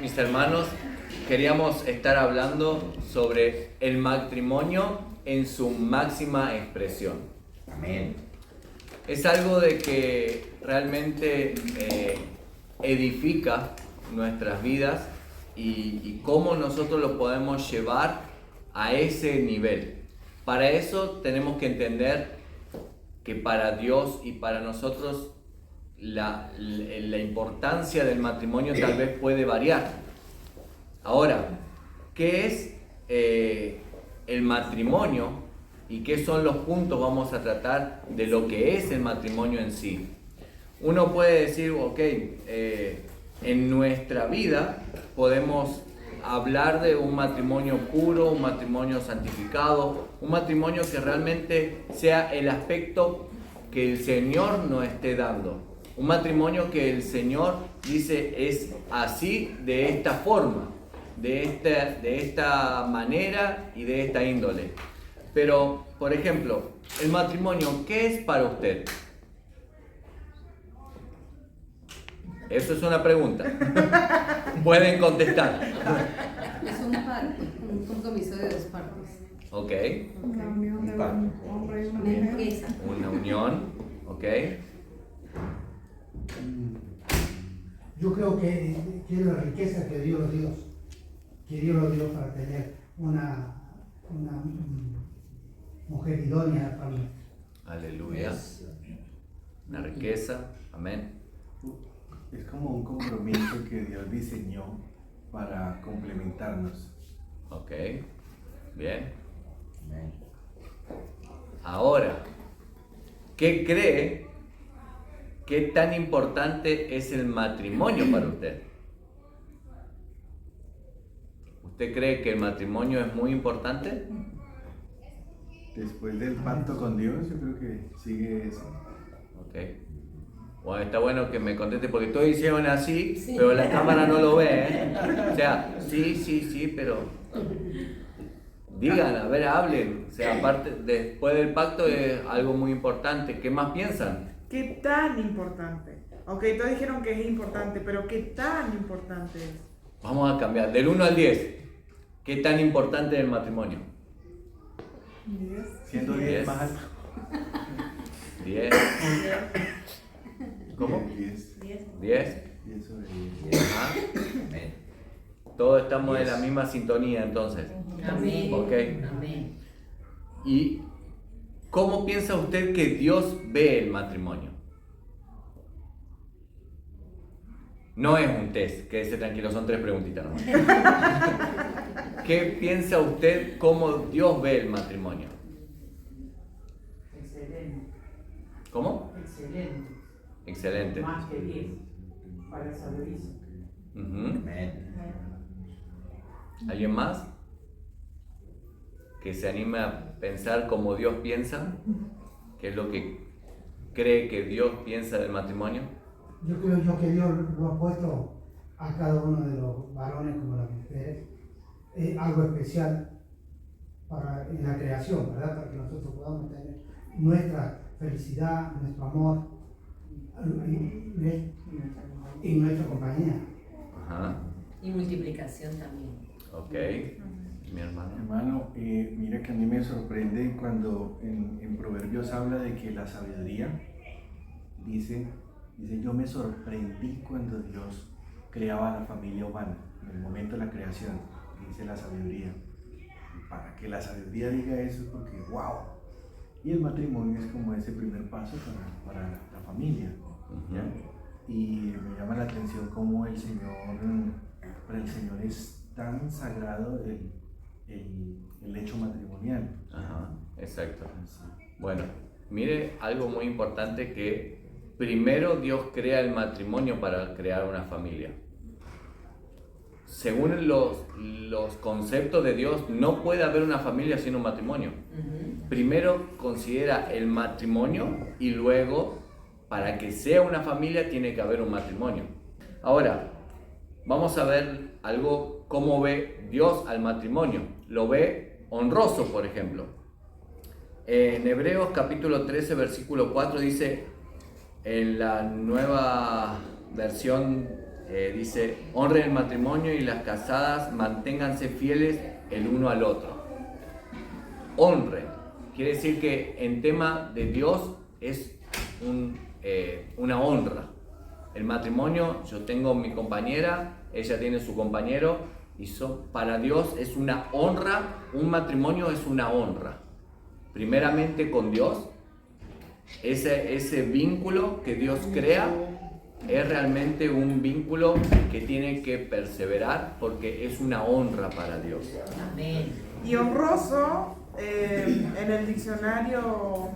mis hermanos, queríamos estar hablando sobre el matrimonio en su máxima expresión. Amén. Es algo de que realmente edifica nuestras vidas y cómo nosotros lo podemos llevar a ese nivel. Para eso tenemos que entender que para Dios y para nosotros la importancia del matrimonio tal vez puede variar. Ahora, ¿qué es el matrimonio y qué son los puntos? Vamos a tratar de lo que es el matrimonio en sí. Uno puede decir, ok, en nuestra vida podemos hablar de un matrimonio puro, un matrimonio santificado, un matrimonio que realmente sea el aspecto que el Señor nos esté dando. Un matrimonio que el Señor dice es así, de esta forma, de esta manera y de esta índole. Pero, por ejemplo, el matrimonio, ¿qué es para usted? Eso es una pregunta. Pueden contestar. Es un compromiso de dos partes. Ok. Una unión de un hombre y una Una mujer. empresa. Una unión. Ok. Yo creo que es la riqueza que dio Dios, para tener una mujer idónea para mí. Aleluya. Una riqueza. Amén. Es como un compromiso que Dios diseñó para complementarnos. Ok. Bien. Amén. Ahora, ¿qué cree? ¿Qué tan importante es el matrimonio para usted? ¿Usted cree que el matrimonio es muy importante? Después del pacto con Dios, yo creo que sigue eso. Ok. Bueno, está bueno que me conteste porque todos hicieron así, Sí. pero la cámara no lo ve, ¿eh? O sea, sí, pero digan, a ver, hablen. O sea, aparte, después del pacto es algo muy importante. ¿Qué más piensan? ¿Qué tan importante? Ok, todos dijeron que es importante, pero ¿qué tan importante es? Vamos a cambiar, del 1 al 10. ¿Qué tan importante es el matrimonio? 10. Siendo 10 10. más alto. 10. ¿Cómo? 10. 10. 10 sobre 10. Ajá. Todos estamos en la misma sintonía entonces. Amén. Ok. Amén. ¿Y cómo piensa usted que Dios ve el matrimonio? No es un test, quédese tranquilo, son 3 preguntitas nomás. ¿Qué piensa usted cómo Dios ve el matrimonio? Excelente, ¿Cómo? excelente, Excelente. más que 10 para saberse. Ujú. Amén. ¿Alguien más? Que se anime a pensar como Dios piensa, qué es lo que cree que Dios piensa del matrimonio. Yo creo que Dios lo ha puesto a cada uno de los varones como las mujeres, algo especial en la creación, ¿verdad? Para que nosotros podamos tener nuestra felicidad, nuestro amor y nuestra compañía. Ajá. Y multiplicación también. Ok. Mi hermano. Hermano, mira que a mí me sorprende cuando en Proverbios habla de que la sabiduría dice, yo me sorprendí cuando Dios creaba la familia humana, en el momento de la creación, dice la sabiduría. Y para que la sabiduría diga eso es porque, wow. Y el matrimonio es como ese primer paso para la familia. ¿Ya? Y me llama la atención cómo para el Señor es tan sagrado el hecho matrimonial. Ajá, exacto. Bueno, mire algo muy importante que primero Dios crea el matrimonio para crear una familia. Según los conceptos de Dios, no puede haber una familia sin un matrimonio. Primero considera el matrimonio y luego, para que sea una familia, tiene que haber un matrimonio. Ahora, vamos a ver algo, cómo ve Dios al matrimonio. Lo ve honroso, por ejemplo. En Hebreos capítulo 13, versículo 4 dice, en la nueva versión dice, honren el matrimonio y las casadas manténganse fieles el uno al otro. Honren, quiere decir que en tema de Dios es una honra. El matrimonio, yo tengo mi compañera, ella tiene su compañero, y para Dios es una honra, un matrimonio es una honra. Primeramente con Dios, ese vínculo que Dios crea es realmente un vínculo que tiene que perseverar porque es una honra para Dios. Amén. Y honroso, en el diccionario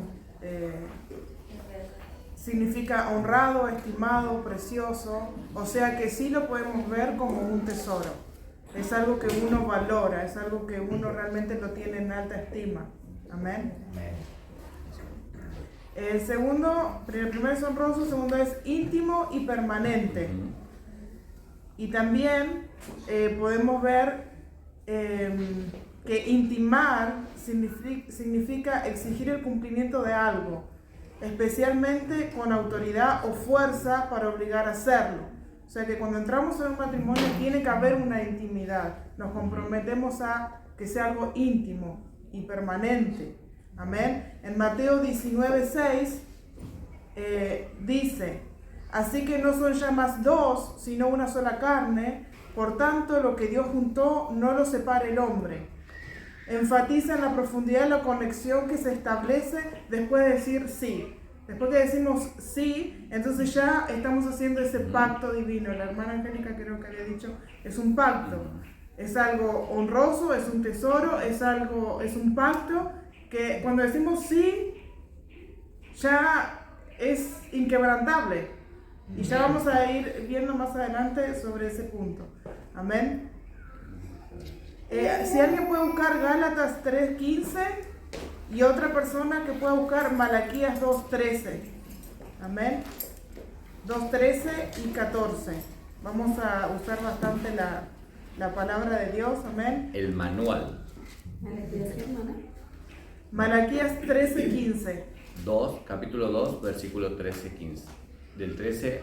significa honrado, estimado, precioso, o sea que sí lo podemos ver como un tesoro. Es algo que uno valora, es algo que uno realmente lo tiene en alta estima. Amén. El primero es honroso, el segundo es íntimo y permanente. Y también podemos ver que intimar significa exigir el cumplimiento de algo, especialmente con autoridad o fuerza para obligar a hacerlo. O sea que cuando entramos en un matrimonio tiene que haber una intimidad. Nos comprometemos a que sea algo íntimo y permanente. Amén. En Mateo 19:6 dice, así que no son ya más dos, sino una sola carne. Por tanto, lo que Dios juntó no lo separe el hombre. Enfatiza en la profundidad de la conexión que se establece después de decir sí. Después que decimos sí, entonces ya estamos haciendo ese pacto divino. La hermana Angélica creo que había dicho, es un pacto. Es algo honroso, es un tesoro, es un pacto que cuando decimos sí, ya es inquebrantable. Y ya vamos a ir viendo más adelante sobre ese punto. Amén. Si alguien puede buscar Gálatas 3:15 y otra persona que pueda buscar Malaquías 2:13. Amén. 2:13 y 14. Vamos a usar bastante la palabra de Dios. Amén. El manual. Malaquías 13:15. Capítulo 2, versículo 13-15. Del 13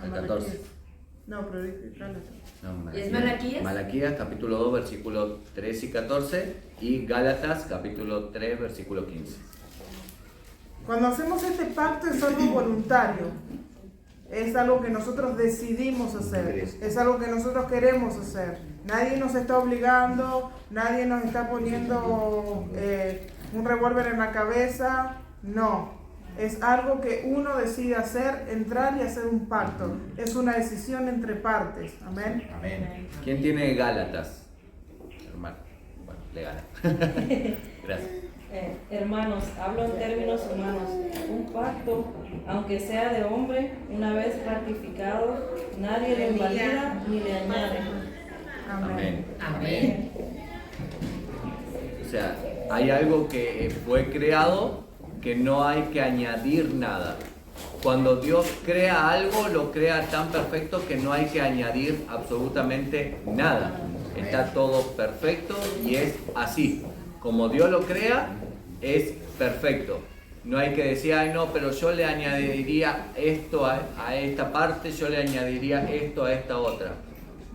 al 14. No, pero dice Gálatas. No, ¿Es Malaquías? Malaquías, capítulo 2, versículo 13 y 14. Y Gálatas, capítulo 3, versículo 15. Cuando hacemos este pacto es algo voluntario. Es algo que nosotros decidimos hacer. Es algo que nosotros queremos hacer. Nadie nos está obligando, nadie nos está poniendo un revólver en la cabeza. No. Es algo que uno decide hacer, entrar y hacer un pacto. Es una decisión entre partes. Amén. Amén. ¿Quién tiene Gálatas? Hermano. Bueno, le gana. Gracias. Hermanos, hablo en términos humanos. Un pacto, aunque sea de hombre, una vez ratificado, nadie lo invalida ni le añade. Amén. Amén. O sea, hay algo que fue creado que no hay que añadir nada. Cuando Dios crea algo, lo crea tan perfecto que no hay que añadir absolutamente nada. Está todo perfecto y es así. Como Dios lo crea, es perfecto. No hay que decir, ay no, pero yo le añadiría esto a esta parte, yo le añadiría esto a esta otra.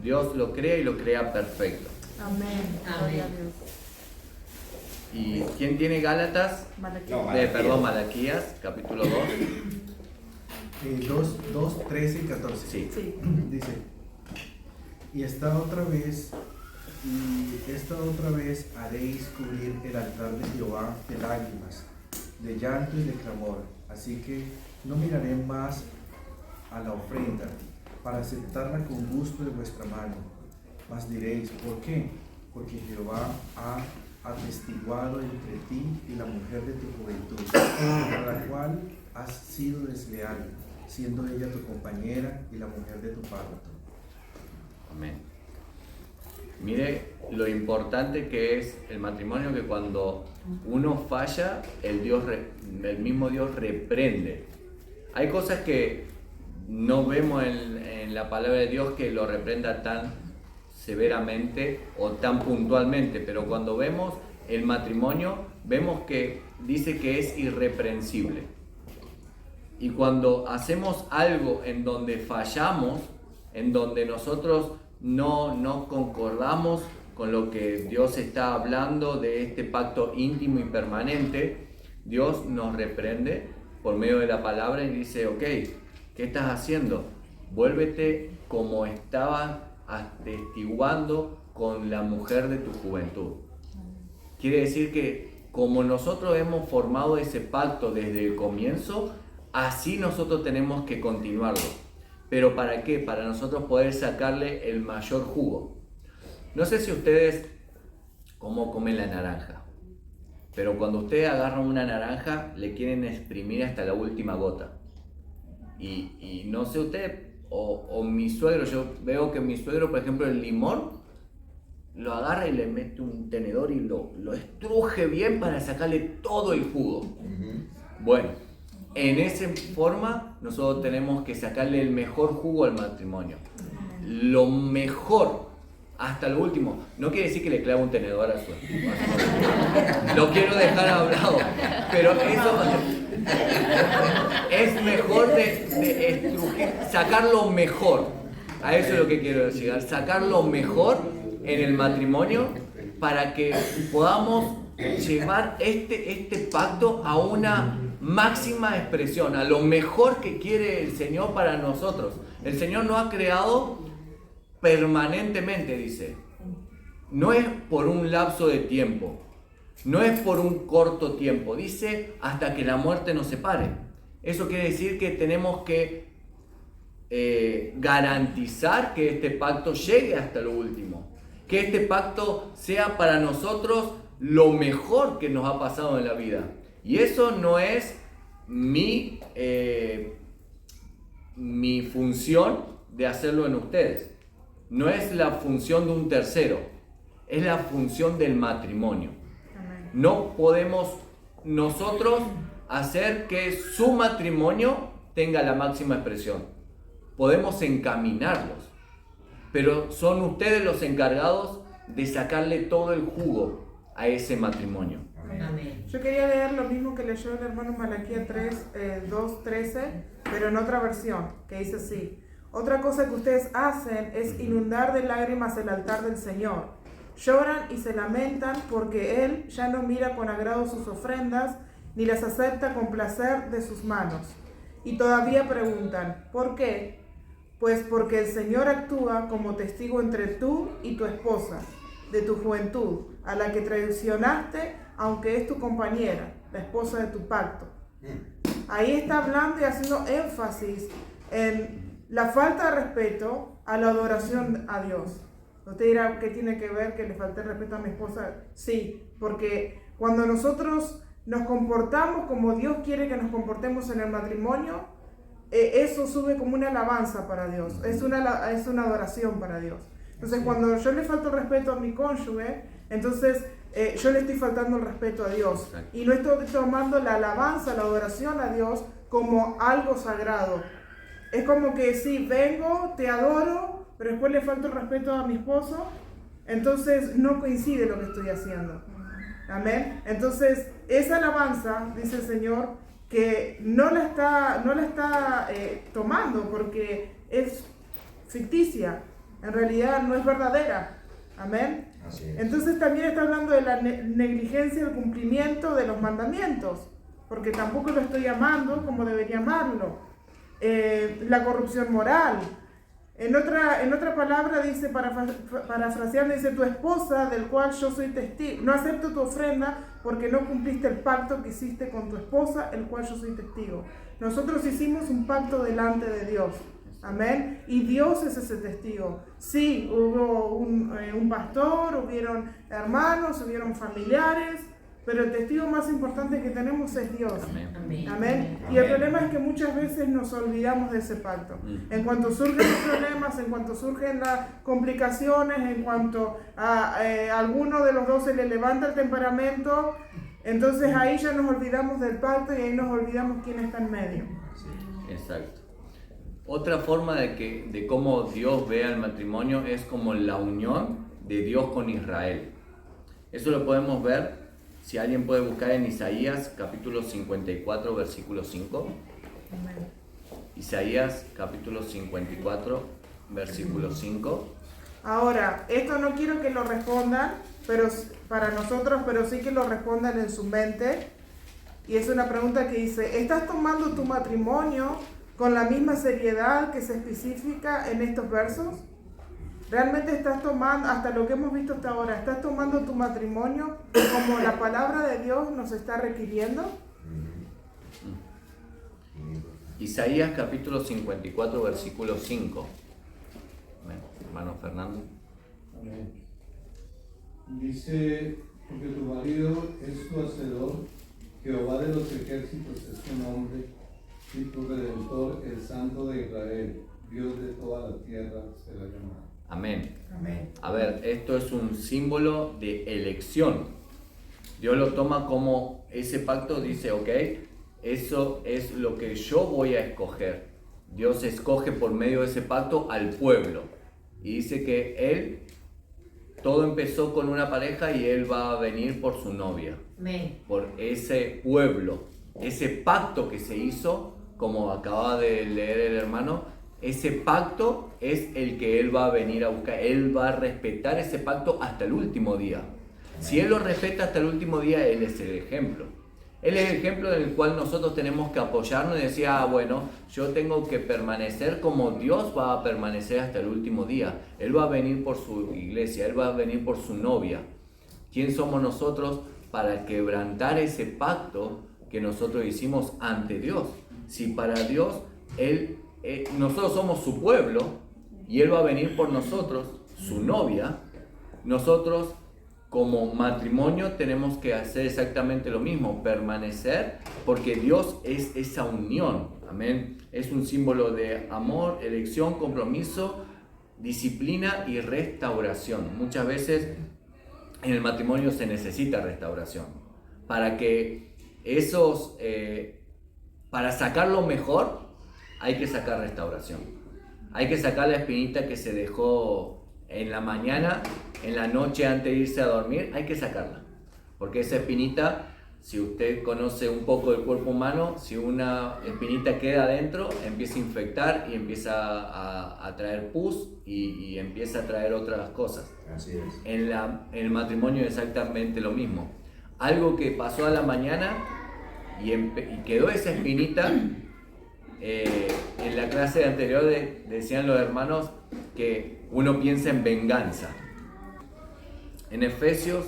Dios lo crea y lo crea perfecto. Amén. Gloria a Dios. ¿Y quién tiene Gálatas? Malaquías. Malaquías, capítulo 2. 2, 13 y 14. Sí. Sí. Dice, y esta otra vez haréis cubrir el altar de Jehová de lágrimas, de llanto y de clamor. Así que no miraré más a la ofrenda para aceptarla con gusto de vuestra mano. Mas diréis, ¿por qué? Porque Jehová ha atestiguado entre ti y la mujer de tu juventud, a la cual has sido desleal, siendo ella tu compañera y la mujer de tu parto. Amén. Mire lo importante que es el matrimonio, que cuando uno falla, el mismo Dios reprende. Hay cosas que no vemos en la palabra de Dios que lo reprenda tan severamente o tan puntualmente, pero cuando vemos el matrimonio, vemos que dice que es irreprensible. Y cuando hacemos algo en donde fallamos, en donde nosotros no concordamos con lo que Dios está hablando de este pacto íntimo y permanente, Dios nos reprende por medio de la palabra y dice, ok, ¿qué estás haciendo? Vuélvete como estabas atestiguando con la mujer de tu juventud. Quiere decir que como nosotros hemos formado ese pacto desde el comienzo, así nosotros tenemos que continuarlo. ¿Pero para qué? Para nosotros poder sacarle el mayor jugo. No sé si ustedes cómo comen la naranja, pero cuando ustedes agarran una naranja le quieren exprimir hasta la última gota. Y no sé usted o mi suegro, yo veo que mi suegro, por ejemplo, el limón lo agarra y le mete un tenedor y lo estruje bien para sacarle todo el jugo. Bueno, en esa forma nosotros tenemos que sacarle el mejor jugo al matrimonio. Lo mejor, hasta lo último. No quiere decir que le clave un tenedor a su esposa. Lo quiero dejar hablado. Pero eso es mejor de estrujir, sacar lo mejor. A eso es lo que quiero llegar. Sacar lo mejor en el matrimonio para que podamos llevar este pacto a una máxima expresión, a lo mejor que quiere el Señor para nosotros. El Señor nos ha creado permanentemente, dice. No es por un lapso de tiempo, no es por un corto tiempo, dice hasta que la muerte nos separe. Eso quiere decir que tenemos que garantizar que este pacto llegue hasta lo último, que este pacto sea para nosotros lo mejor que nos ha pasado en la vida. Y eso no es mi función de hacerlo en ustedes. No es la función de un tercero, es la función del matrimonio. Amén. No podemos nosotros hacer que su matrimonio tenga la máxima expresión. Podemos encaminarlos, pero son ustedes los encargados de sacarle todo el jugo a ese matrimonio. Amén. Yo quería leer lo mismo que leyó el hermano Malaquías 2:13, pero en otra versión, que dice así: otra cosa que ustedes hacen es inundar de lágrimas el altar del Señor. Lloran y se lamentan porque Él ya no mira con agrado sus ofrendas, ni las acepta con placer de sus manos. Y todavía preguntan, ¿por qué? Pues porque el Señor actúa como testigo entre tú y tu esposa, de tu juventud, a la que traicionaste, aunque es tu compañera, la esposa de tu pacto. Ahí está hablando y haciendo énfasis en la falta de respeto a la adoración a Dios. Usted dirá, ¿qué tiene que ver que le falte el respeto a mi esposa? Sí, porque cuando nosotros nos comportamos como Dios quiere que nos comportemos en el matrimonio, eso sube como una alabanza para Dios, es una adoración para Dios. Entonces, cuando yo le falto el respeto a mi cónyuge, entonces yo le estoy faltando el respeto a Dios. Y no estoy tomando la alabanza, la adoración a Dios como algo sagrado. Es como que sí, vengo, te adoro, pero después le falto el respeto a mi esposo, entonces no coincide lo que estoy haciendo. Amén. Entonces, esa alabanza, dice el Señor, que no la está tomando porque es ficticia, en realidad no es verdadera. Amén. Entonces también está hablando de la negligencia del cumplimiento de los mandamientos, porque tampoco lo estoy amando como debería amarlo. La corrupción moral. En otra palabra dice, parafraseando, dice: tu esposa, del cual yo soy testigo, no acepto tu ofrenda porque no cumpliste el pacto que hiciste con tu esposa, el cual yo soy testigo. Nosotros hicimos un pacto delante de Dios. Amén. Y Dios es ese testigo. Sí, hubo un pastor, hubieron hermanos, hubieron familiares, pero el testigo más importante que tenemos es Dios. Amén. Amén. Amén. Y el problema es que muchas veces nos olvidamos de ese pacto. En cuanto surgen los problemas, en cuanto surgen las complicaciones, en cuanto a alguno de los dos se le levanta el temperamento, entonces ahí ya nos olvidamos del pacto y ahí nos olvidamos quién está en medio. Exacto. Otra forma de cómo Dios ve al matrimonio es como la unión de Dios con Israel. Eso lo podemos ver, si alguien puede buscar en Isaías capítulo 54, versículo 5. Isaías capítulo 54, versículo 5. Ahora, esto no quiero que lo respondan, pero para nosotros, pero sí que lo respondan en su mente. Y es una pregunta que dice, ¿estás tomando tu matrimonio con la misma seriedad que se especifica en estos versos? ¿Realmente estás tomando, hasta lo que hemos visto hasta ahora, estás tomando tu matrimonio como la palabra de Dios nos está requiriendo? Isaías capítulo 54, versículo 5. Amén. Hermano Fernando. Amén. Dice, porque tu marido es tu hacedor, Jehová de los ejércitos es tu nombre, y tu Redentor, el Santo de Israel, Dios de toda la tierra, será llamado. Amén. Amén. A ver, esto es un símbolo de elección. Dios lo toma como ese pacto, dice, ok, eso es lo que yo voy a escoger. Dios escoge por medio de ese pacto al pueblo. Y dice que Él, todo empezó con una pareja y Él va a venir por su novia. Amén. Por ese pueblo, ese pacto que se hizo, como acaba de leer el hermano, ese pacto es el que Él va a venir a buscar. Él va a respetar ese pacto hasta el último día. Si Él lo respeta hasta el último día, Él es el ejemplo. Él es el ejemplo en el cual nosotros tenemos que apoyarnos y decir, bueno, yo tengo que permanecer como Dios va a permanecer hasta el último día. Él va a venir por su iglesia, Él va a venir por su novia. ¿Quién somos nosotros para quebrantar ese pacto que nosotros hicimos ante Dios? Si para Dios, nosotros somos su pueblo y Él va a venir por nosotros, su novia, nosotros como matrimonio tenemos que hacer exactamente lo mismo, permanecer, porque Dios es esa unión, amén. Es un símbolo de amor, elección, compromiso, disciplina y restauración. Muchas veces en el matrimonio se necesita restauración, para que para sacar lo mejor hay que sacar restauración. Hay que sacar la espinita que se dejó en la mañana, en la noche antes de irse a dormir, hay que sacarla. Porque esa espinita, si usted conoce un poco del cuerpo humano, si una espinita queda adentro, empieza a infectar y empieza a traer pus y empieza a traer otras cosas. Así es. En el matrimonio es exactamente lo mismo. Algo que pasó a la mañana y quedó esa espinita. En la clase anterior decían los hermanos que uno piensa en venganza. En Efesios,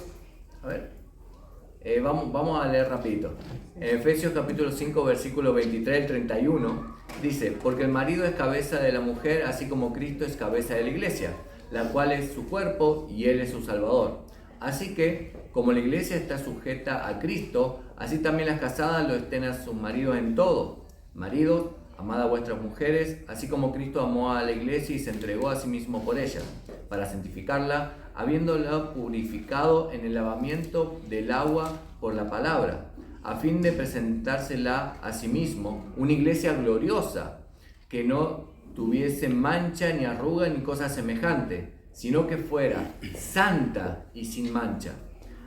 vamos a leer rapidito. En Efesios capítulo 5, versículo 23 al 31, dice, porque el marido es cabeza de la mujer, así como Cristo es cabeza de la iglesia, la cual es su cuerpo y Él es su Salvador. Así que, como la iglesia está sujeta a Cristo, así también las casadas lo estén a sus maridos en todo. Maridos, amad a vuestras mujeres, así como Cristo amó a la iglesia y se entregó a sí mismo por ella, para santificarla, habiéndola purificado en el lavamiento del agua por la palabra, a fin de presentársela a sí mismo, una iglesia gloriosa, que no tuviese mancha ni arruga ni cosa semejante, sino que fuera santa y sin mancha.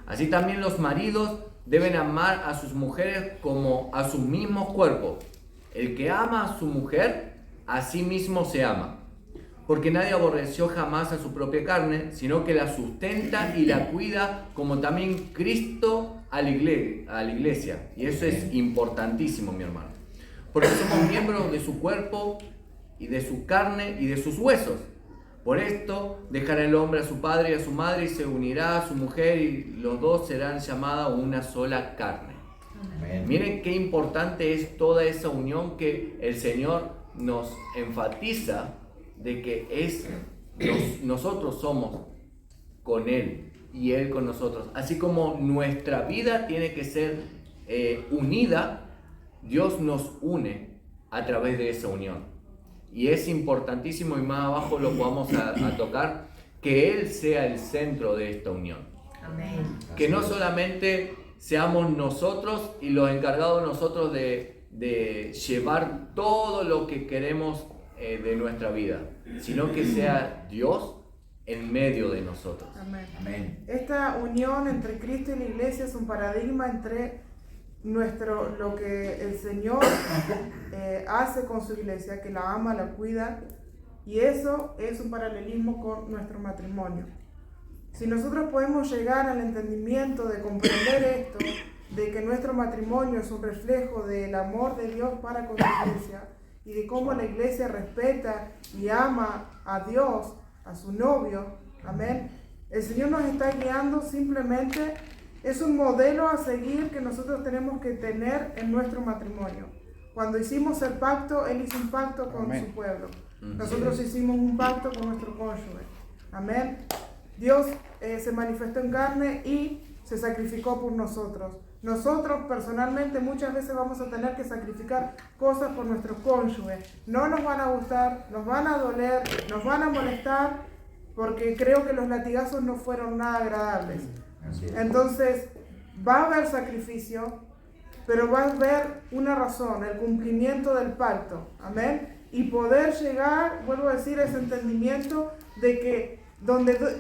Así también los maridos deben amar a sus mujeres como a sus mismos cuerpos. El que ama a su mujer, a sí mismo se ama. Porque nadie aborreció jamás a su propia carne, sino que la sustenta y la cuida, como también Cristo a la iglesia. Y eso es importantísimo, mi hermano. Porque somos miembros de su cuerpo y de su carne y de sus huesos. Por esto dejará el hombre a su padre y a su madre y se unirá a su mujer y los dos serán llamados una sola carne. Amén. Miren qué importante es toda esa unión que el Señor nos enfatiza de que nosotros somos con Él y Él con nosotros. Así como nuestra vida tiene que ser unida, Dios nos une a través de esa unión. Y es importantísimo, y más abajo lo vamos a tocar, que Él sea el centro de esta unión. Amén. Que no solamente seamos nosotros y los encargados nosotros de llevar todo lo que queremos de nuestra vida, sino que sea Dios en medio de nosotros. Amén. Amén. Esta unión entre Cristo y la iglesia es un paradigma entre lo que el Señor hace con su iglesia, que la ama, la cuida, y eso es un paralelismo con nuestro matrimonio. Si nosotros podemos llegar al entendimiento de comprender esto, de que nuestro matrimonio es un reflejo del amor de Dios para con su iglesia y de cómo la iglesia respeta y ama a Dios, a su novio, amén, el Señor nos está guiando. Simplemente es un modelo a seguir que nosotros tenemos que tener en nuestro matrimonio. Cuando hicimos el pacto, Él hizo un pacto con su pueblo. Nosotros hicimos un pacto con nuestro cónyuge. Amén. Dios se manifestó en carne y se sacrificó por nosotros. Nosotros personalmente muchas veces vamos a tener que sacrificar cosas por nuestro cónyuge. No nos van a gustar, nos van a doler, nos van a molestar, porque creo que los latigazos no fueron nada agradables. Entonces va a haber sacrificio, pero va a haber una razón, el cumplimiento del pacto. Amén. Y poder llegar, vuelvo a decir, a ese entendimiento de que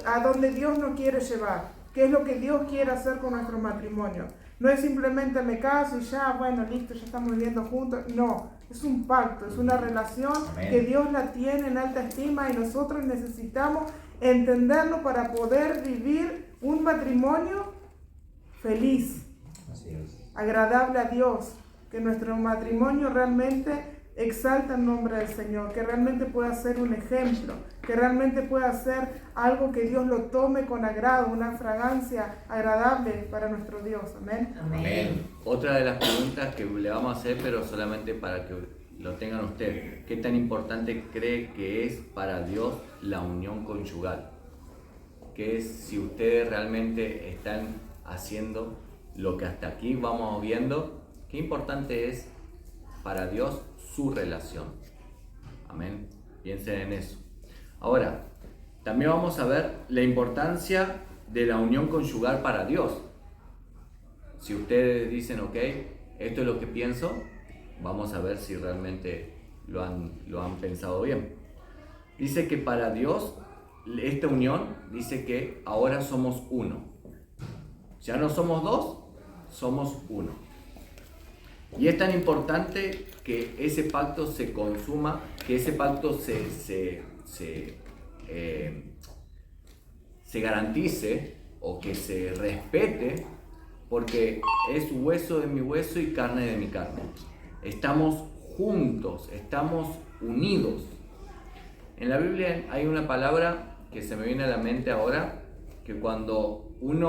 a donde Dios nos quiere llevar, qué es lo que Dios quiere hacer con nuestro matrimonio. No es simplemente me caso y ya, bueno, listo, ya estamos viviendo juntos. No, es un pacto, es una relación que Dios la tiene en alta estima y nosotros necesitamos entenderlo para poder vivir un matrimonio feliz, agradable a Dios, que nuestro matrimonio realmente exalta el nombre del Señor, que realmente pueda ser un ejemplo, que realmente pueda ser algo que Dios lo tome con agrado, una fragancia agradable para nuestro Dios. Amén. Amén. Otra de las preguntas que le vamos a hacer, pero solamente para que lo tengan ustedes: ¿qué tan importante cree que es para Dios la unión conyugal? Que es si ustedes realmente están haciendo lo que hasta aquí vamos viendo, qué importante es para Dios su relación. Amén. Piensen en eso. Ahora, también vamos a ver la importancia de la unión conyugal para Dios. Si ustedes dicen, ok, esto es lo que pienso, vamos a ver si realmente lo han pensado bien. Dice que para Dios, esta unión, dice que ahora somos uno. Ya no somos dos, somos uno. Y es tan importante que ese pacto se consuma, que ese pacto se garantice o que se respete, porque es hueso de mi hueso y carne de mi carne. Estamos juntos, estamos unidos. En la Biblia hay una palabra que se me viene a la mente ahora, que cuando un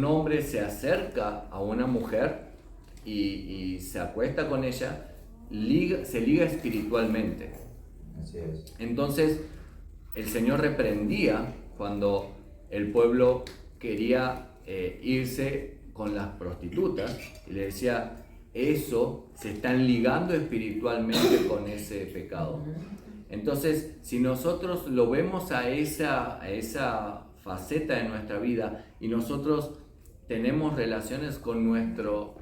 hombre se acerca a una mujer y se acuesta con ella, se liga espiritualmente. Así es. Entonces el Señor reprendía cuando el pueblo quería irse con las prostitutas y le decía, eso se están ligando espiritualmente con ese pecado. Entonces, si nosotros lo vemos a esa faceta de nuestra vida y nosotros tenemos relaciones con nuestro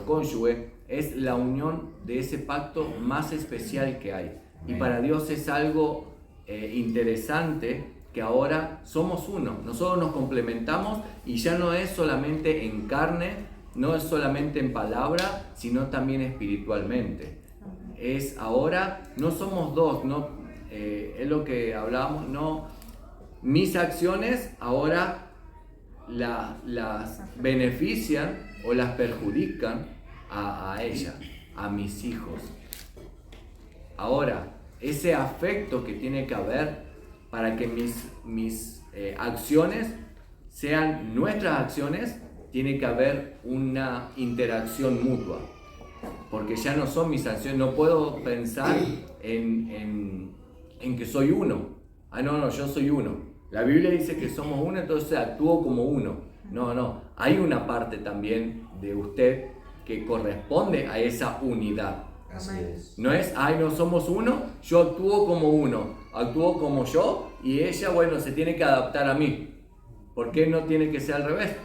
cónyuge, es la unión de ese pacto más especial que hay. Y para Dios es algo interesante que ahora somos uno. Nosotros nos complementamos y ya no es solamente en carne, no es solamente en palabra, sino también espiritualmente. Es ahora, no somos dos, no, es lo que hablábamos, no, mis acciones ahora las benefician o las perjudican a ella, a mis hijos. Ahora, ese afecto que tiene que haber para que mis acciones sean nuestras acciones, tiene que haber una interacción mutua, porque ya no son mis acciones. No puedo pensar en que soy uno. No, yo soy uno. La Biblia dice que somos uno, entonces actúo como uno. No, hay una parte también de usted que corresponde a esa unidad. Así es. No es, no somos uno, yo actúo como uno, actúo como yo y ella, bueno, se tiene que adaptar a mí. ¿Por qué no tiene que ser al revés?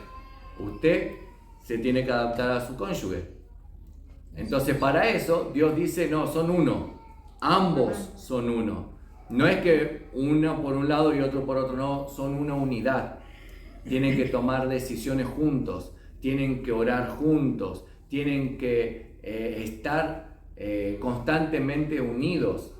Usted se tiene que adaptar a su cónyuge. Entonces, para eso, Dios dice, no, son uno. Ambos son uno. No es que uno por un lado y otro por otro, no, son una unidad. Tienen que tomar decisiones juntos. tienen que orar juntos, tienen que estar constantemente unidos.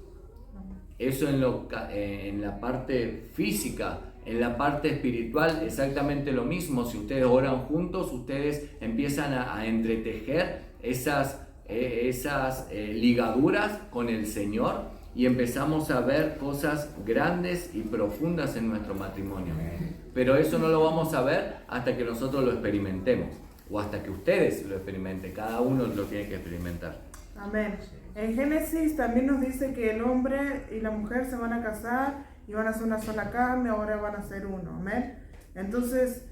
Eso en la parte física. En la parte espiritual exactamente lo mismo. Si ustedes oran juntos, ustedes empiezan a entretejer esas ligaduras con el Señor y empezamos a ver cosas grandes y profundas en nuestro matrimonio. Pero eso no lo vamos a ver hasta que nosotros lo experimentemos o hasta que ustedes lo experimenten. Cada uno lo tiene que experimentar. Amén. En Génesis también nos dice que el hombre y la mujer se van a casar y van a ser una sola carne, ahora van a ser uno. Amén. Entonces,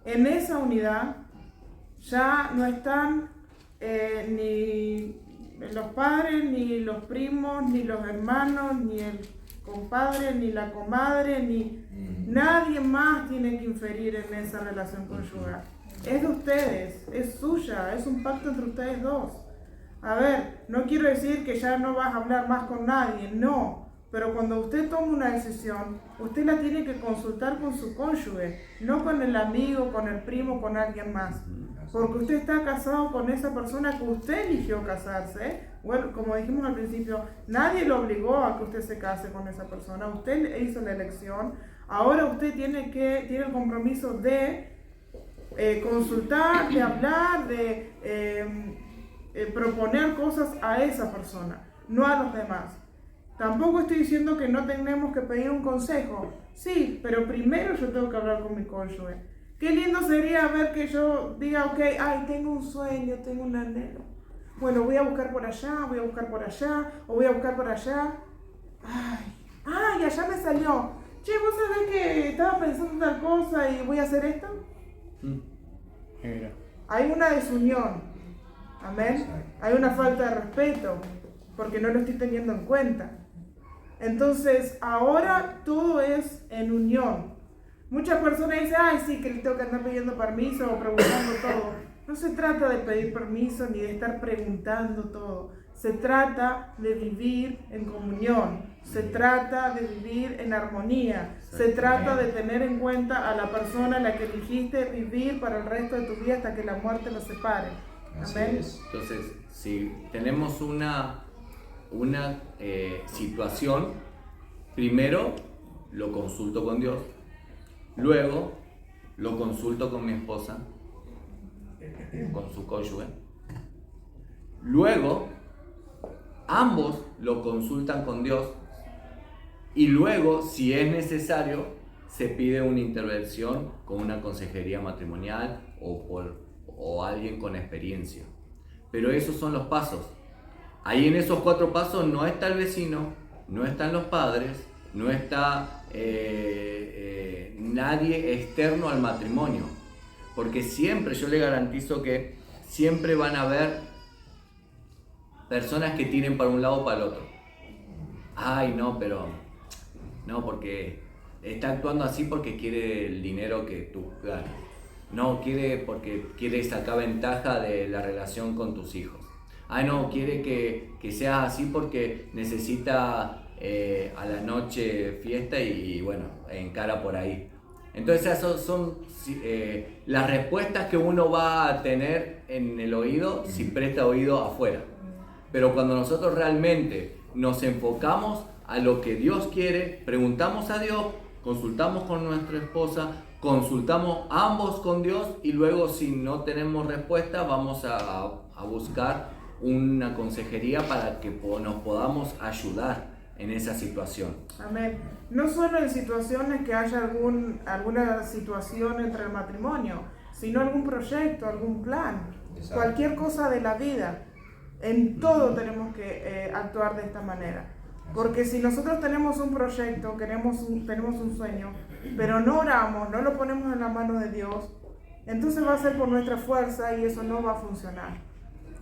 en esa unidad ya no están ni los padres, ni los primos, ni los hermanos, ni el compadre, ni la comadre, ni nadie más tiene que inferir en esa relación conyugal. Es de ustedes, es suya, es un pacto entre ustedes dos. A ver, no quiero decir que ya no vas a hablar más con nadie, no. Pero cuando usted toma una decisión, usted la tiene que consultar con su cónyuge, no con el amigo, con el primo, con alguien más. Porque usted está casado con esa persona que usted eligió casarse. Bueno, como dijimos al principio, nadie lo obligó a que usted se case con esa persona. Usted hizo la elección. Ahora usted tiene el compromiso de consultar, de hablar, de proponer cosas a esa persona, no a los demás. Tampoco estoy diciendo que no tenemos que pedir un consejo. Sí, pero primero yo tengo que hablar con mi cónyuge. Qué lindo sería ver que yo diga, ok, ay, tengo un sueño, tengo un anhelo. Bueno, voy a buscar por allá, voy a buscar por allá, o voy a buscar por allá. Ay, allá me salió. Che, ¿vos sabés que estaba pensando en tal cosa y voy a hacer esto? Hay una desunión. Amén. Hay una falta de respeto, porque no lo estoy teniendo en cuenta. Entonces, ahora todo es en unión. Muchas personas dicen, ay, sí, que le tengo que andar pidiendo permiso o preguntando todo. No se trata de pedir permiso ni de estar preguntando todo. Se trata de vivir en comunión. Se trata de vivir en armonía. Se trata de tener en cuenta a la persona a la que eligiste vivir para el resto de tu vida hasta que la muerte los separe. Amén. Entonces, si tenemos una situación, primero lo consulto con Dios, luego lo consulto con mi esposa, con su cónyuge, luego ambos lo consultan con Dios y luego, si es necesario, se pide una intervención con una consejería matrimonial o alguien con experiencia. Pero esos son los pasos. Ahí en esos 4 pasos no está el vecino, no están los padres, no está nadie externo al matrimonio. Porque siempre, yo le garantizo que siempre van a haber personas que tiren para un lado o para el otro. Ay, no, pero no, porque está actuando así porque quiere el dinero que tú ganas. No, quiere porque quiere sacar ventaja de la relación con tus hijos. Ah, no, quiere que seas así porque necesita a la noche fiesta y bueno, encara por ahí. Entonces esas son las respuestas que uno va a tener en el oído si presta oído afuera. Pero cuando nosotros realmente nos enfocamos a lo que Dios quiere, preguntamos a Dios, consultamos con nuestra esposa, consultamos ambos con Dios y luego si no tenemos respuesta vamos a buscar una consejería para que nos podamos ayudar en esa situación. Amén. No solo en situaciones que haya alguna situación entre el matrimonio, sino algún proyecto, algún plan, Exacto. Cualquier cosa de la vida. En todo tenemos que actuar de esta manera. Porque si nosotros tenemos un proyecto, tenemos un sueño, pero no oramos, no lo ponemos en la mano de Dios, entonces va a ser por nuestra fuerza y eso no va a funcionar.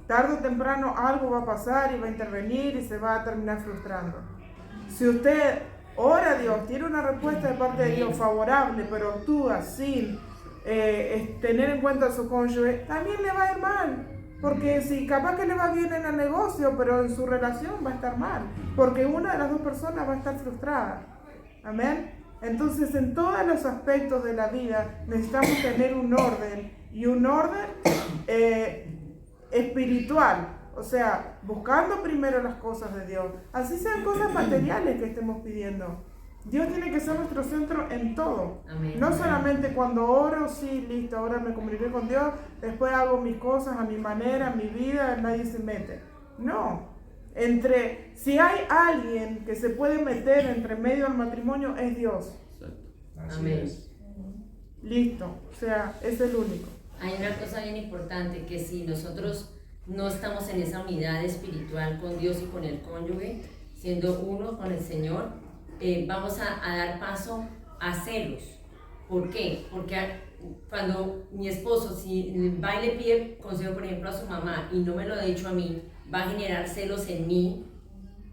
Tarde o temprano algo va a pasar y va a intervenir y se va a terminar frustrando. Si usted ora a Dios, tiene una respuesta de parte de Dios favorable, pero actúa sin tener en cuenta a su cónyuge, también le va a ir mal. Porque si capaz que le va bien en el negocio, pero en su relación va a estar mal. Porque una de las dos personas va a estar frustrada. Amén. Entonces, en todos los aspectos de la vida necesitamos tener un orden, y un orden espiritual, o sea, buscando primero las cosas de Dios, así sean cosas materiales que estemos pidiendo. Dios tiene que ser nuestro centro en todo. Amén. No solamente cuando oro, sí, listo, ahora me comuniqué con Dios, después hago mis cosas a mi manera, a mi vida, nadie se mete. No. Si hay alguien que se puede meter entre medio del matrimonio, es Dios. Así Amén. es. Listo. O sea, es el único. Hay una cosa bien importante, que si nosotros no estamos en esa unidad espiritual con Dios y con el cónyuge, siendo uno con el Señor, vamos a dar paso a celos. ¿Por qué? Porque cuando mi esposo, si va y le pide consejo, por ejemplo, a su mamá y no me lo ha dicho a mí, va a generar celos en mí,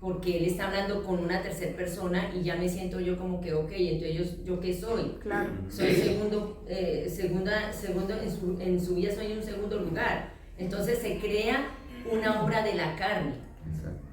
porque él está hablando con una tercera persona y ya me siento yo como que, ok, entonces ¿yo qué soy? Claro. Soy segundo en su vida, soy un segundo lugar. Entonces se crea una obra de la carne.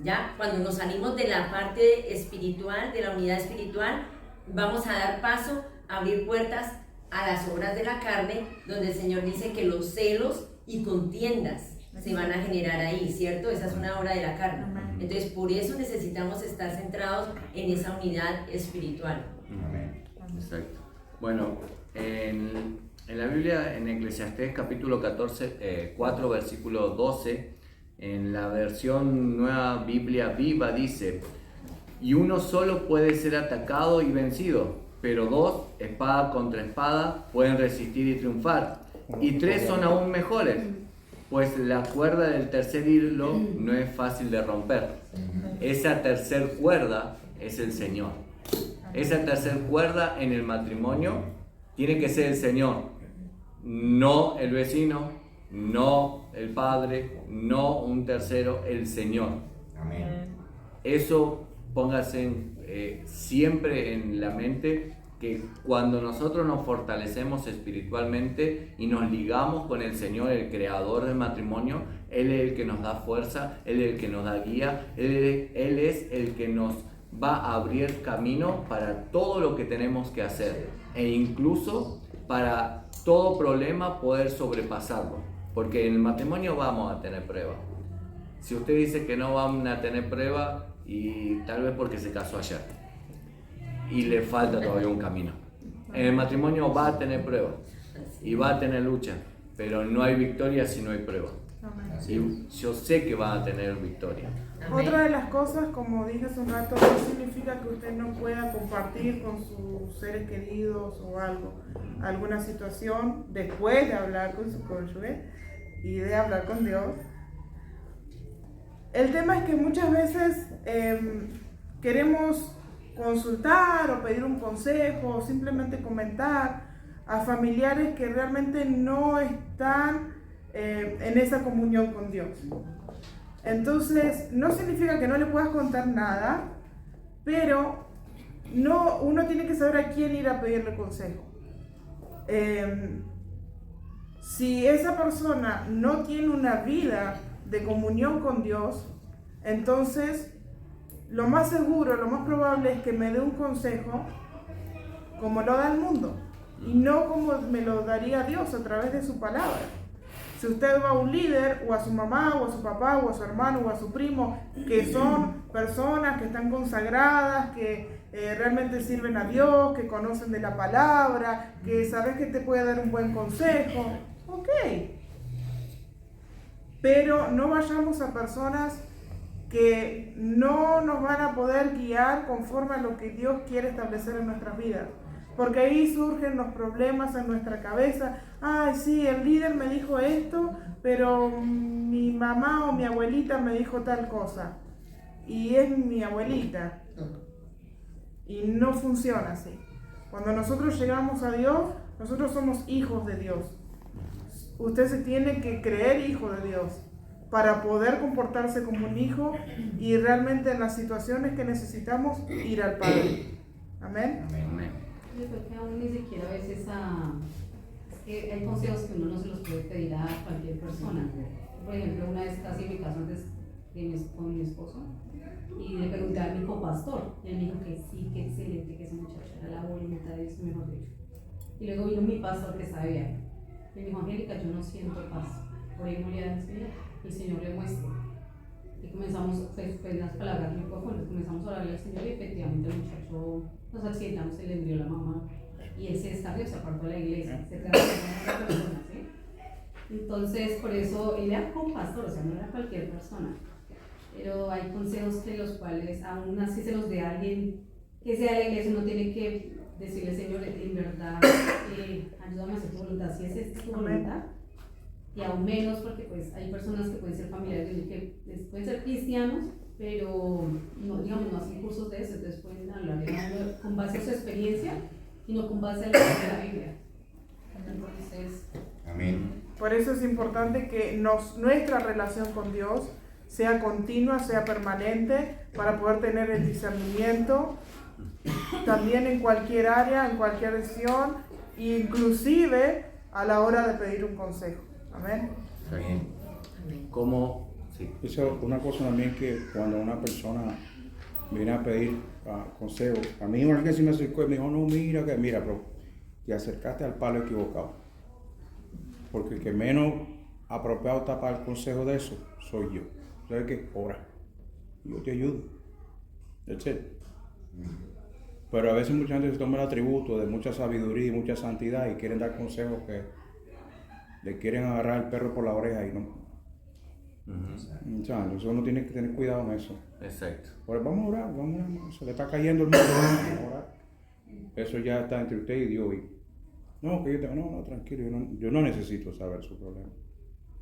¿Ya? Cuando nos salimos de la parte espiritual, de la unidad espiritual, vamos a dar paso a abrir puertas a las obras de la carne, donde el Señor dice que los celos y contiendas se van a generar ahí, ¿cierto? Esa es una obra de la carne. Entonces, por eso necesitamos estar centrados en esa unidad espiritual. Amén. Exacto. Bueno, en la Biblia, en Eclesiastés capítulo 4, versículo 12, en la versión Nueva Biblia Viva dice: y uno solo puede ser atacado y vencido, pero dos, espada contra espada, pueden resistir y triunfar. Y tres son aún mejores, pues la cuerda del tercer hilo no es fácil de romper. Esa tercer cuerda es el Señor. Esa tercer cuerda en el matrimonio tiene que ser el Señor, no el vecino, no el padre, no un tercero, el Señor. Amén. Eso póngase siempre en la mente, que cuando nosotros nos fortalecemos espiritualmente y nos ligamos con el Señor, el creador del matrimonio, Él es el que nos da fuerza, Él es el que nos da guía, Él es el que nos va a abrir camino para todo lo que tenemos que hacer, e incluso para todo problema poder sobrepasarlo, porque en el matrimonio vamos a tener pruebas. Si usted dice que no van a tener prueba, y tal vez porque se casó ayer y le falta todavía un camino. En el matrimonio va a tener prueba y va a tener lucha, pero no hay victoria si no hay prueba. Y yo sé que van a tener victoria. Amén. Otra de las cosas, como dije hace un rato, no significa que usted no pueda compartir con sus seres queridos o algo, alguna situación, después de hablar con su cónyuge y de hablar con Dios. El tema es que muchas veces queremos consultar o pedir un consejo o simplemente comentar a familiares que realmente no están en esa comunión con Dios. Entonces, no significa que no le puedas contar nada, pero uno tiene que saber a quién ir a pedirle consejo. Si esa persona no tiene una vida de comunión con Dios, entonces lo más seguro, lo más probable es que me dé un consejo como lo da el mundo y no como me lo daría Dios a través de su palabra. Si usted va a un líder, o a su mamá, o a su papá, o a su hermano, o a su primo, que son personas que están consagradas, que realmente sirven a Dios, que conocen de la palabra, que sabes que te puede dar un buen consejo, ok. Pero no vayamos a personas que no nos van a poder guiar conforme a lo que Dios quiere establecer en nuestras vidas. Porque ahí surgen los problemas en nuestra cabeza. Ay, sí, el líder me dijo esto, pero mi mamá o mi abuelita me dijo tal cosa. Y es mi abuelita. Y no funciona así. Cuando nosotros llegamos a Dios, nosotros somos hijos de Dios. Usted se tiene que creer hijo de Dios para poder comportarse como un hijo y realmente en las situaciones que necesitamos ir al Padre. Amén. Amén. Yo creo que aún ni siquiera a veces es que hay consejos que uno no se los puede pedir a cualquier persona. Por ejemplo, una vez casi me casó antes con mi esposo y le pregunté a mi copastor y él me dijo que sí, que excelente, que esa muchacha era la voluntad de Dios, mejor dicho. Y luego vino mi pastor que sabía. Y me dijo, Angélica, yo no siento paz. Por ahí no le da el Señor le muestra. Y comenzamos, pues las palabras muy profundas, comenzamos a orarle al Señor y efectivamente el muchacho nos accidentamos, se le envió la mamá y él se descarrió, se apartó de la iglesia, se quedó con otra persona, ¿sí? Entonces, por eso, él era un pastor, o sea, no era cualquier persona. Pero hay consejos que los cuales, aún así se los dé a alguien que sea de la iglesia, uno tiene que decirle, Señor, en verdad, ayúdame a hacer tu voluntad, si es esta tu voluntad. Y aún menos porque pues hay personas que pueden ser familiares de que pueden ser cristianos, pero no, digamos, no hacen cursos de eso, entonces pueden hablar con base a su experiencia y no con base a la Biblia. Entonces, Amén. Por eso es importante que nuestra relación con Dios sea continua, sea permanente, para poder tener el discernimiento también en cualquier área, en cualquier decisión, inclusive a la hora de pedir un consejo. Amén. Amén. ¿Cómo? Sí. Eso es una cosa también que cuando una persona viene a pedir consejo, a mí una vez que se me acercó y me dijo, no, mira, pero te acercaste al palo equivocado. Porque el que menos apropiado está para el consejo de eso, soy yo. ¿Sabes qué? Ora. Yo te ayudo. That's it. Pero a veces mucha gente se toma el atributo de mucha sabiduría y mucha santidad y quieren dar consejos que le quieren agarrar el perro por la oreja y no. Entonces uno tiene que tener cuidado en eso. Exacto. Pero vamos a orar, se le está cayendo el mundo, vamos a orar. Eso ya está entre usted y Dios. No, que yo tengo, no, tranquilo, yo no necesito saber su problema.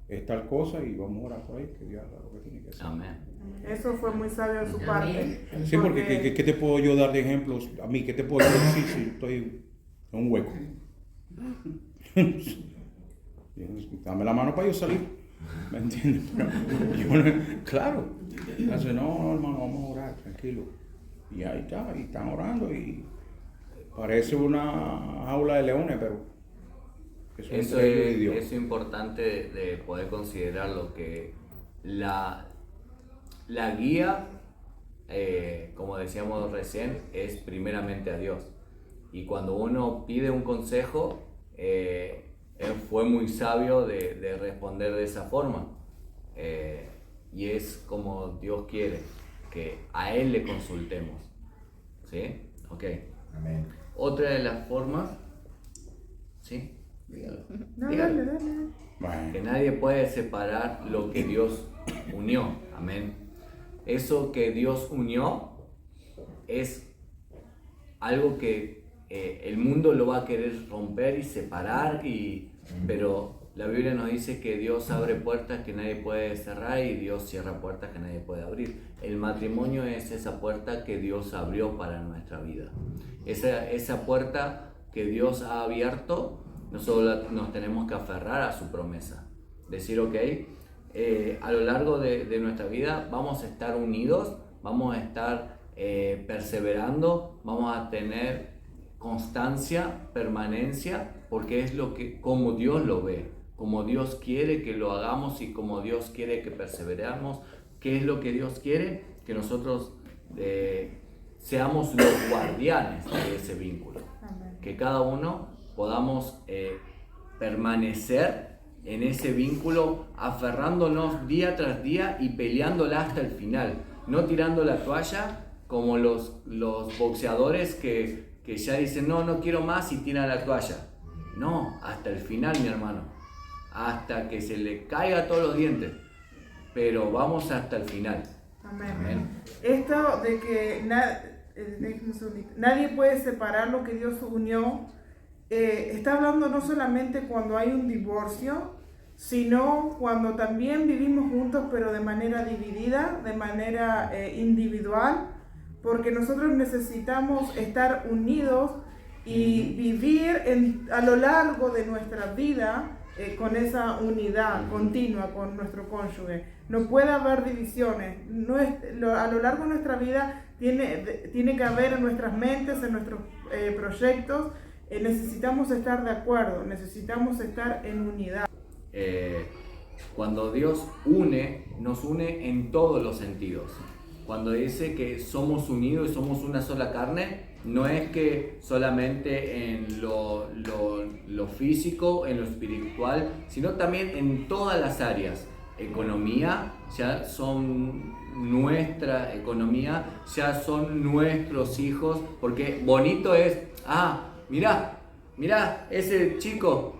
Es tal cosa y vamos a orar por ahí, que Dios haga lo que tiene que hacer. Amén. Eso fue muy sabio de su parte. Sí, porque ¿qué te puedo yo dar de ejemplos? A mí, ¿qué te puedo decir si estoy en un hueco? Dame la mano para yo salir, ¿me entiendes? Claro. Entonces, no, hermano, vamos a orar, tranquilo. Y ahí está, y están orando y parece una jaula de leones, pero eso es importante de poder considerarlo, que la guía, como decíamos recién, es primeramente a Dios. Y cuando uno pide un consejo, él fue muy sabio de responder de esa forma. Y es como Dios quiere, que a Él le consultemos. ¿Sí? Ok. Amén. Otra de las formas, ¿sí? Dígalo. No, Dígalo. dale. Bueno. Que nadie puede separar lo que Dios unió. Amén. Eso que Dios unió es algo que el mundo lo va a querer romper y separar, pero la Biblia nos dice que Dios abre puertas que nadie puede cerrar y Dios cierra puertas que nadie puede abrir. El matrimonio es esa puerta que Dios abrió para nuestra vida. Esa puerta que Dios ha abierto, nosotros nos tenemos que aferrar a su promesa. Decir, ok, a lo largo de nuestra vida vamos a estar unidos, vamos a estar perseverando, vamos a tener constancia, permanencia, porque es como Dios lo ve, como Dios quiere que lo hagamos y como Dios quiere que perseveremos. ¿Qué es lo que Dios quiere? Que nosotros seamos los guardianes de ese vínculo. Amén. Que cada uno podamos permanecer en ese vínculo, aferrándonos día tras día y peleándola hasta el final, no tirando la toalla como los boxeadores que ya dicen no quiero más y tiran la toalla. No, hasta el final, mi hermano, hasta que se le caiga todos los dientes, pero vamos hasta el final. Amén. Amén. Esto de que nadie puede separar lo que Dios unió, está hablando no solamente cuando hay un divorcio, sino cuando también vivimos juntos pero de manera dividida, de manera individual, porque nosotros necesitamos estar unidos y vivir a lo largo de nuestra vida con esa unidad continua con nuestro cónyuge. No puede haber divisiones. A lo largo de nuestra vida tiene que haber en nuestras mentes, en nuestros proyectos, necesitamos estar de acuerdo, necesitamos estar en unidad. Cuando Dios nos une en todos los sentidos. Cuando dice que somos unidos y somos una sola carne, no es que solamente en lo físico, en lo espiritual, sino también en todas las áreas. Economía, ya son nuestra economía, ya son nuestros hijos, porque bonito es, mirá, ese chico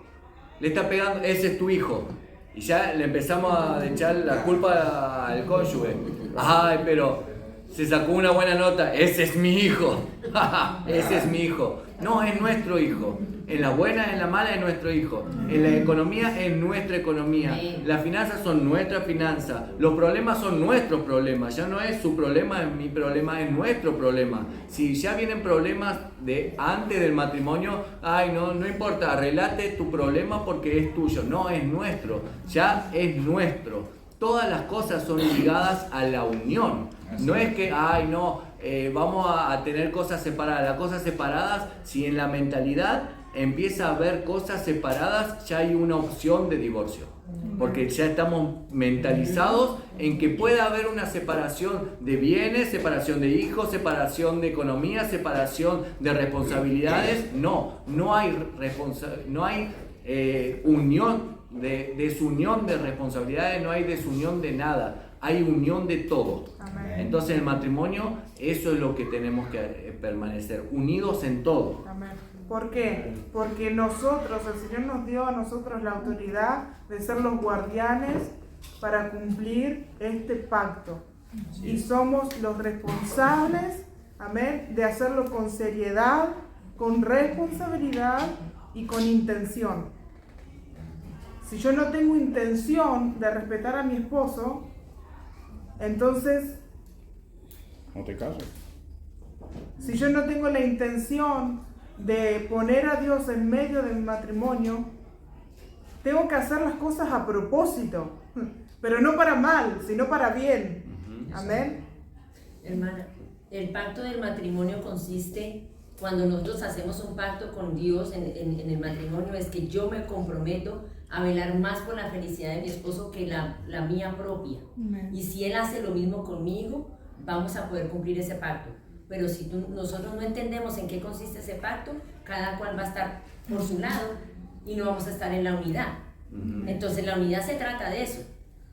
le está pegando, ese es tu hijo. Y ya le empezamos a echar la culpa al cónyuge. Ay, pero se sacó una buena nota, ese es mi hijo. Ese es mi hijo. No, es nuestro hijo. En la buena, en la mala, es nuestro hijo. En la economía, es nuestra economía. Las finanzas son nuestras finanzas. Los problemas son nuestros problemas. Ya no es su problema, es mi problema, es nuestro problema. Si ya vienen problemas de antes del matrimonio, ay, no importa, arreglate tu problema porque es tuyo. No, es nuestro. Ya es nuestro. Todas las cosas son ligadas a la unión. No es que, vamos a tener cosas separadas. Las cosas separadas, si en la mentalidad empieza a haber cosas separadas, ya hay una opción de divorcio. Porque ya estamos mentalizados en que puede haber una separación de bienes, separación de hijos, separación de economía, separación de responsabilidades. No hay unión, desunión de responsabilidades, no hay desunión de nada. Hay unión de todo. Amén. Entonces el matrimonio, eso es lo que tenemos que permanecer, unidos en todo. Amén. ¿Por qué? Porque nosotros, el Señor nos dio a nosotros la autoridad de ser los guardianes para cumplir este pacto. Sí. Y somos los responsables, amén, de hacerlo con seriedad, con responsabilidad y con intención. Si yo no tengo intención de respetar a mi esposo, entonces, No te cases. si yo no tengo la intención de poner a Dios en medio de mi matrimonio, tengo que hacer las cosas a propósito, pero no para mal, sino para bien. Amén. Hermana, el pacto del matrimonio consiste, cuando nosotros hacemos un pacto con Dios en el matrimonio, es que yo me comprometo a velar más por la felicidad de mi esposo que la mía propia. Amén. Y si él hace lo mismo conmigo, vamos a poder cumplir ese pacto. Pero si nosotros no entendemos en qué consiste ese pacto, cada cual va a estar por su lado y no vamos a estar en la unidad. Entonces la unidad se trata de eso,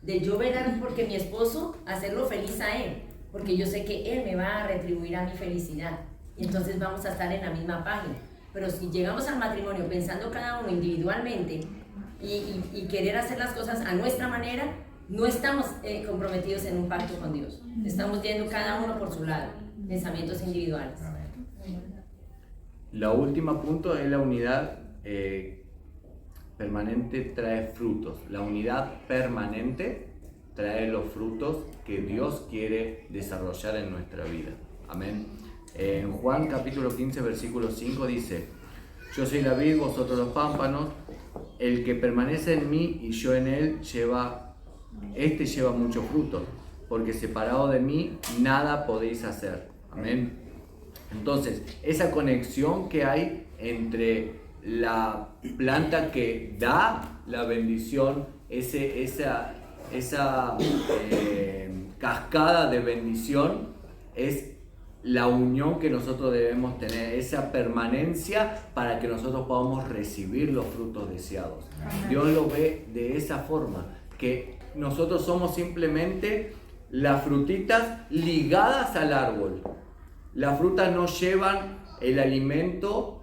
de yo velar porque mi esposo, hacerlo feliz a él, porque yo sé que él me va a retribuir a mi felicidad. Y entonces vamos a estar en la misma página. Pero si llegamos al matrimonio pensando cada uno individualmente y querer hacer las cosas a nuestra manera, no estamos comprometidos en un pacto con Dios. Estamos yendo cada uno por su lado, pensamientos individuales. La última punto es la unidad permanente trae frutos. La unidad permanente trae los frutos que Dios quiere desarrollar en nuestra vida. Amén. En Juan capítulo 15 versículo 5 dice: yo soy la vid, vosotros los pámpanos. El que permanece en mí y yo en él lleva mucho fruto, porque separado de mí nada podéis hacer. Amén. Entonces, esa conexión que hay entre la planta que da la bendición, esa cascada de bendición, es la unión que nosotros debemos tener, esa permanencia para que nosotros podamos recibir los frutos deseados. Dios lo ve de esa forma, que nosotros somos simplemente las frutitas ligadas al árbol. Las frutas no llevan el alimento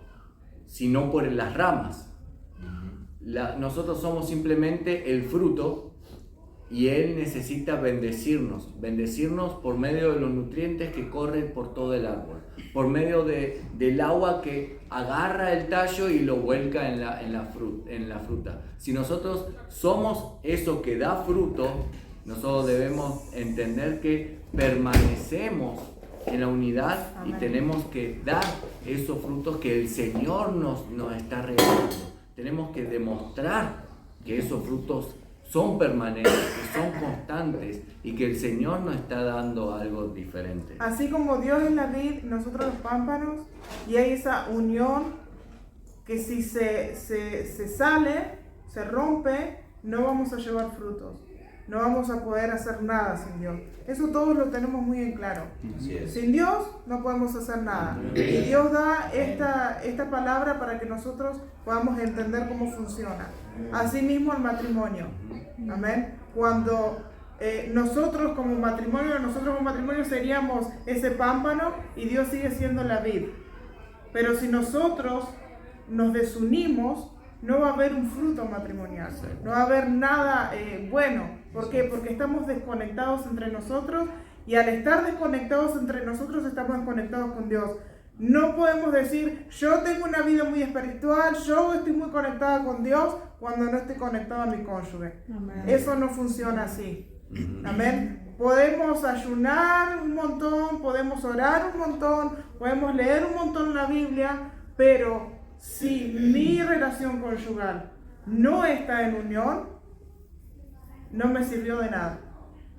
sino por las ramas. Nosotros somos simplemente el fruto y Él necesita bendecirnos por medio de los nutrientes que corren por todo el árbol, por medio del agua que agarra el tallo y lo vuelca en la fruta. Si nosotros somos eso que da fruto, nosotros debemos entender que permanecemos en la unidad. Amén. Y tenemos que dar esos frutos que el Señor nos está regalando. Tenemos que demostrar que esos frutos son permanentes, que son constantes y que el Señor nos está dando algo diferente. Así como Dios es la vid, nosotros los pámpanos, y hay esa unión que si se sale, se rompe, no vamos a llevar frutos. no vamos a poder hacer nada sin Dios. Eso todos lo tenemos muy en claro. Así es. Sin Dios no podemos hacer nada. Y Dios da esta palabra para que nosotros podamos entender cómo funciona. Asimismo el matrimonio. Amén. Cuando nosotros como matrimonio seríamos ese pámpano y Dios sigue siendo la vid. Pero si nosotros nos desunimos, no va a haber un fruto matrimonial, no va a haber nada bueno. ¿Por qué? Porque estamos desconectados entre nosotros, y al estar desconectados entre nosotros estamos desconectados con Dios. No podemos decir, yo tengo una vida muy espiritual, yo estoy muy conectada con Dios, cuando no estoy conectado a mi cónyuge. Amén. Eso no funciona así. Amén. Podemos ayunar un montón, podemos orar un montón, podemos leer un montón la Biblia, pero si mi relación conyugal no está en unión, no me sirvió de nada.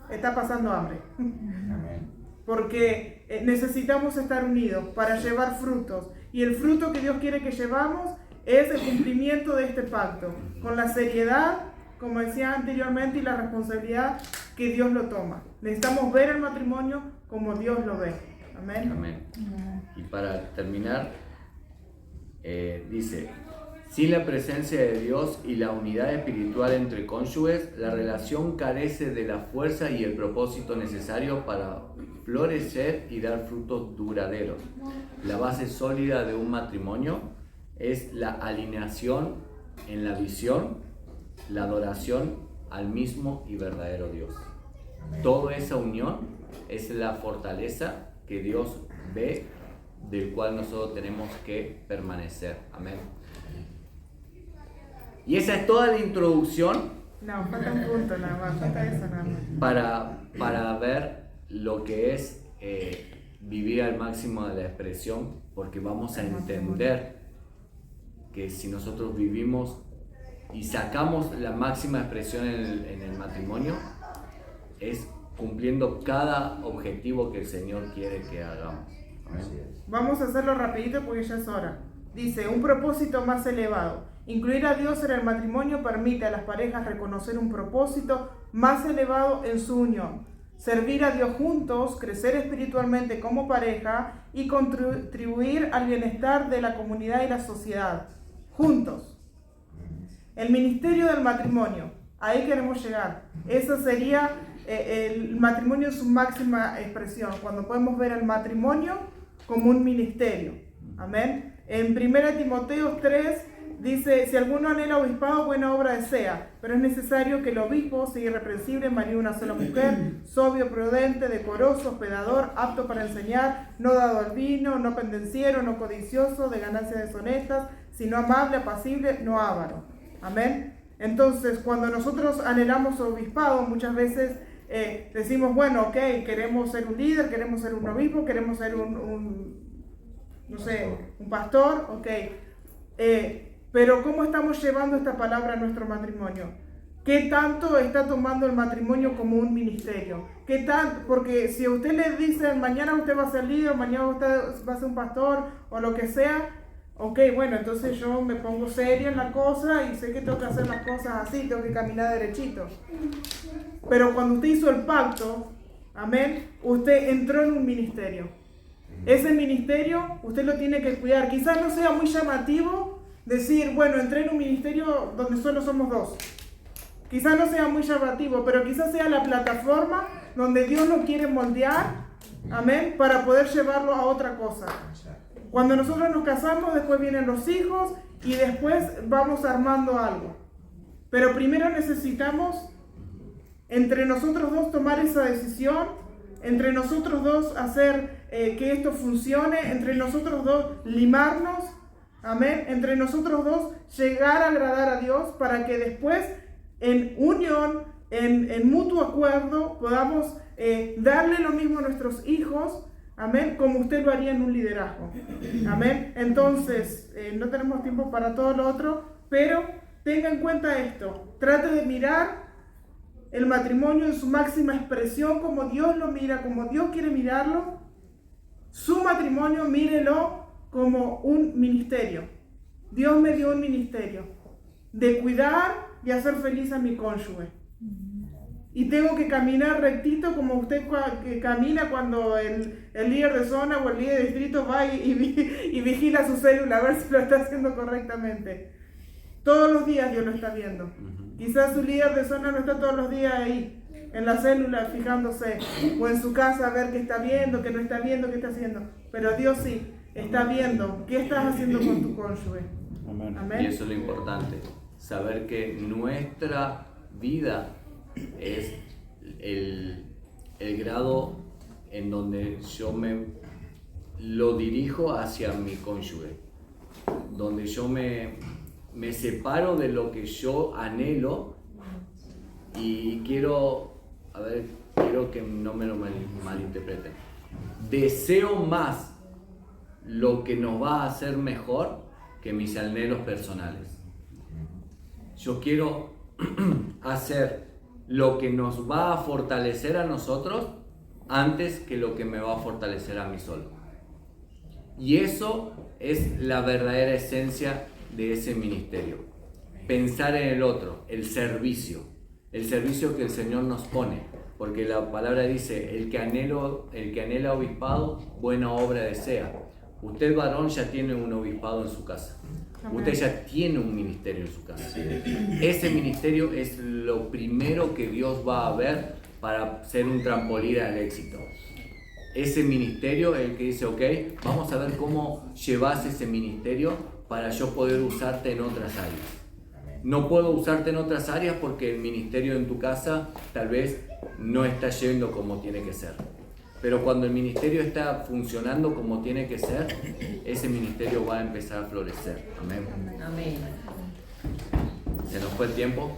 Está pasando hambre. Amén. Porque necesitamos estar unidos para llevar frutos. Y el fruto que Dios quiere que llevamos es el cumplimiento de este pacto, con la seriedad, como decía anteriormente, y la responsabilidad que Dios lo toma. Necesitamos ver el matrimonio como Dios lo ve. Amén. Amén. Y para terminar, dice, sin la presencia de Dios y la unidad espiritual entre cónyuges, la relación carece de la fuerza y el propósito necesario para florecer y dar frutos duraderos. La base sólida de un matrimonio es la alineación en la visión, la adoración al mismo y verdadero Dios. Toda esa unión es la fortaleza que Dios ve, del cual nosotros tenemos que permanecer. Amén. Y esa es toda la introducción. No, falta un punto nada más, falta eso nada más. Para ver lo que es vivir al máximo de la expresión, porque vamos a entender que si nosotros vivimos y sacamos la máxima expresión en el matrimonio, es cumpliendo cada objetivo que el Señor quiere que hagamos. Vamos a hacerlo rapidito porque ya es hora. Dice, un propósito más elevado. Incluir a Dios en el matrimonio permite a las parejas reconocer un propósito más elevado en su unión. Servir a Dios juntos, crecer espiritualmente como pareja y contribuir al bienestar de la comunidad y la sociedad. Juntos. El ministerio del matrimonio. Ahí queremos llegar. Eso sería el matrimonio en su máxima expresión. Cuando podemos ver el matrimonio como un ministerio. Amén. En 1 Timoteo 3 dice, si alguno anhela obispado, buena obra desea, pero es necesario que el obispo sea irreprensible, marido de una sola mujer, sobrio, prudente, decoroso, hospedador, apto para enseñar, no dado al vino, no pendenciero, no codicioso, de ganancias deshonestas, sino amable, apacible, no avaro. Amén. Entonces, cuando nosotros anhelamos obispado, muchas veces decimos, bueno, ok, queremos ser un líder, queremos ser un obispo, queremos ser un pastor, ok. Pero ¿cómo estamos llevando esta palabra a nuestro matrimonio? ¿Qué tanto está tomando el matrimonio como un ministerio? ¿Qué tanto? Porque si usted le dice, mañana usted va a ser líder, mañana usted va a ser un pastor, o lo que sea, ok, bueno, entonces yo me pongo seria en la cosa y sé que tengo que hacer las cosas así, tengo que caminar derechito. Pero cuando usted hizo el pacto, amén, usted entró en un ministerio. Ese ministerio usted lo tiene que cuidar. Quizás no sea muy llamativo decir, bueno, entré en un ministerio donde solo somos dos. Quizás no sea muy llamativo, pero quizás sea la plataforma donde Dios nos quiere moldear, amén, para poder llevarlo a otra cosa. Cuando nosotros nos casamos, después vienen los hijos y después vamos armando algo. Pero primero necesitamos entre nosotros dos tomar esa decisión, entre nosotros dos hacer que esto funcione, entre nosotros dos limarnos, amén, entre nosotros dos llegar a agradar a Dios para que después en unión, en mutuo acuerdo, podamos darle lo mismo a nuestros hijos, amén, como usted lo haría en un liderazgo, amén. Entonces, no tenemos tiempo para todo lo otro, pero tenga en cuenta esto, trate de mirar el matrimonio en su máxima expresión, como Dios lo mira, como Dios quiere mirarlo. Su matrimonio, mírelo como un ministerio. Dios me dio un ministerio de cuidar y hacer feliz a mi cónyuge. Y tengo que caminar rectito como usted que camina cuando el líder de zona o el líder de distrito va y vigila su célula a ver si lo está haciendo correctamente. Todos los días Dios lo está viendo. Quizás su líder de zona no está todos los días ahí, en la célula, fijándose, o en su casa a ver qué está viendo, qué no está viendo, qué está haciendo. Pero Dios sí, está viendo qué estás haciendo con tu cónyuge. Amén. Amén. Y eso es lo importante, saber que nuestra vida es el grado en donde yo me lo dirijo hacia mi cónyuge, donde yo me separo de lo que yo anhelo y quiero que no me lo malinterpreten. Deseo más lo que nos va a hacer mejor que mis anhelos personales. Yo quiero hacer lo que nos va a fortalecer a nosotros antes que lo que me va a fortalecer a mí solo. Y eso es la verdadera esencia de ese ministerio. Pensar en el otro, el servicio que el Señor nos pone, porque la palabra dice, el que anhela obispado, buena obra desea. Usted, varón, ya tiene un obispado en su casa. Usted ya tiene un ministerio en su casa. Ese ministerio es lo primero que Dios va a ver para ser un trampolín al éxito. Ese ministerio es el que dice, ok, vamos a ver cómo llevas ese ministerio para yo poder usarte en otras áreas. No puedo usarte en otras áreas porque el ministerio en tu casa tal vez no está yendo como tiene que ser. Pero cuando el ministerio está funcionando como tiene que ser, ese ministerio va a empezar a florecer. Amén. Amén. ¿Se nos fue el tiempo?